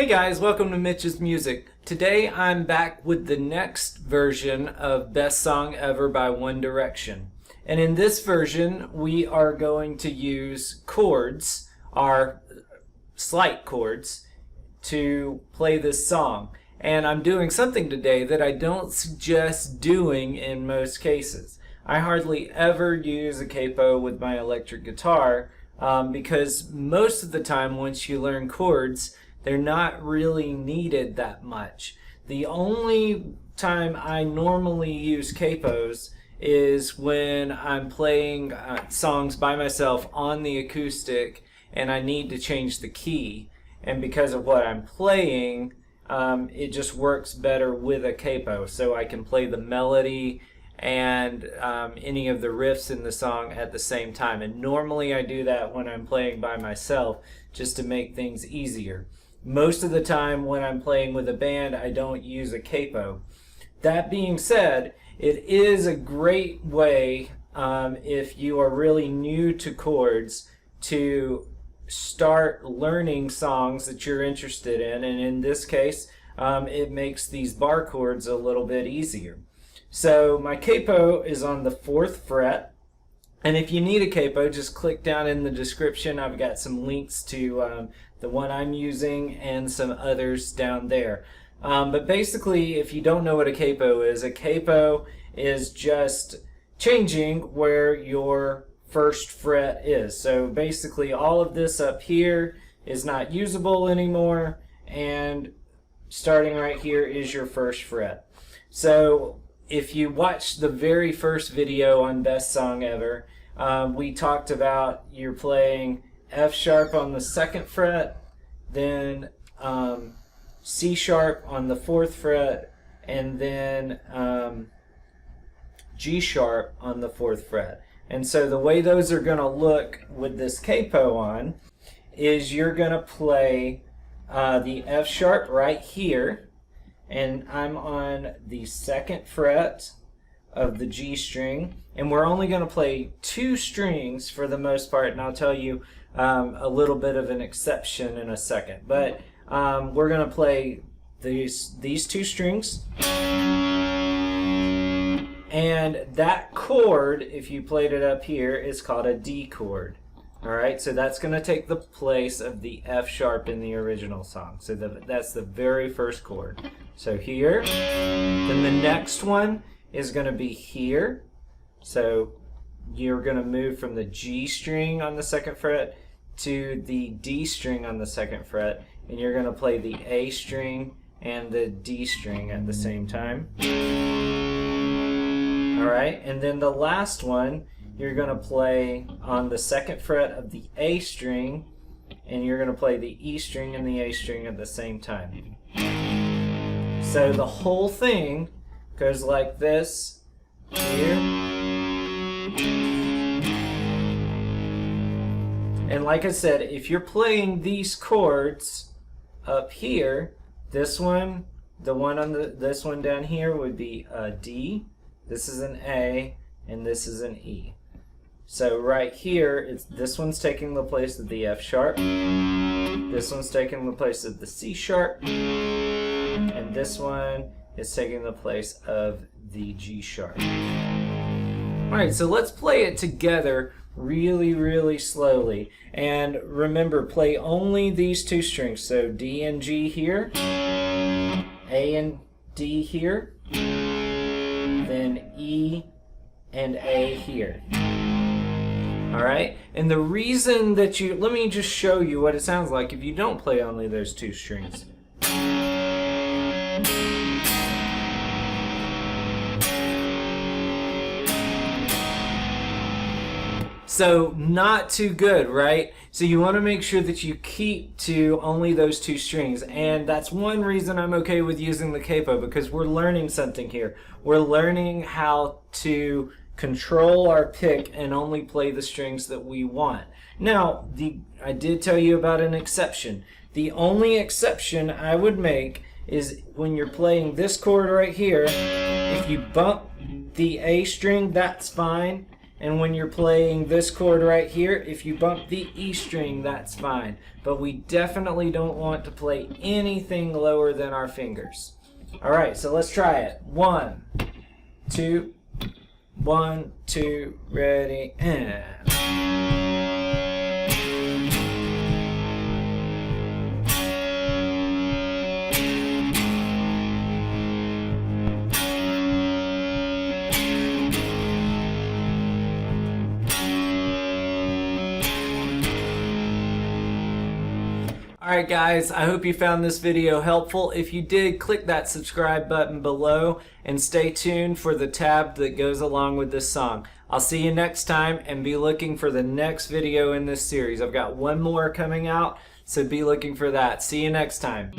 guys, welcome to Mitch's Music. Today I'm back with the next version of Best Song Ever by One Direction. And in this version we are going to use chords, our slight chords, to play this song. And I'm doing something today that I don't suggest doing in most cases. I hardly ever use a capo with my electric guitar because most of the time once you learn chords, they're not really needed that much. The only time I normally use capos is when I'm playing songs by myself on the acoustic and I need to change the key. And because of what I'm playing, it just works better with a capo. So I can play the melody and any of the riffs in the song at the same time. And normally I do that when I'm playing by myself just to make things easier. Most of the time when I'm playing with a band, I don't use a capo. That being said, it is a great way if you are really new to chords to start learning songs that you're interested in, and in this case it makes these bar chords a little bit easier. So my capo is on the 4th fret, and if you need a capo, just click down in the description. I've got some links to the one I'm using and some others down there. But basically, if you don't know what a capo is just changing where your 1st fret is. So basically all of this up here is not usable anymore, and starting right here is your 1st fret. So if you watched the very first video on Best Song Ever, we talked about you're playing F sharp on the 2nd fret, then C sharp on the 4th fret, and then G sharp on the 4th fret. And so the way those are going to look with this capo on is you're going to play the F sharp right here, and I'm on the 2nd fret of the G string, and we're only going to play 2 strings for the most part, and I'll tell you a little bit of an exception in a second. But we're going to play these 2 strings, and that chord, if you played it up here, is called a D chord. Alright, so that's going to take the place of the F sharp in the original song. So that's the very first chord. So here, then the next one is going to be here. So you're going to move from the G string on the 2nd fret to the D string on the 2nd fret, and you're going to play the A string and the D string at the same time. Alright, and then the last one, you're going to play on the 2nd fret of the A string, and you're going to play the E string and the A string at the same time. So the whole thing goes like this here. And like I said, if you're playing these chords up here, this one, this one down here would be a D, this is an A, and this is an E. So right here, this one's taking the place of the F sharp, this one's taking the place of the C sharp, and this one is taking the place of the G sharp. Alright, so let's play it together really, really slowly. And remember, play only these 2 strings. So D and G here, A and D here, then E and A here. Alright, and the reason that let me just show you what it sounds like if you don't play only those 2 strings. So not too good, right? So you want to make sure that you keep to only those 2 strings, and that's one reason I'm okay with using the capo, because we're learning something here. We're learning how to control our pick and only play the strings that we want. Now, I did tell you about an exception. The only exception I would make is when you're playing this chord right here, if you bump the A string, that's fine. And when you're playing this chord right here, if you bump the E string, that's fine. But we definitely don't want to play anything lower than our fingers. All right, so let's try it. 1, 2, 1, 2, ready, and... Alright guys, I hope you found this video helpful. If you did, click that subscribe button below and stay tuned for the tab that goes along with this song. I'll see you next time, and be looking for the next video in this series. I've got one more coming out, so be looking for that. See you next time.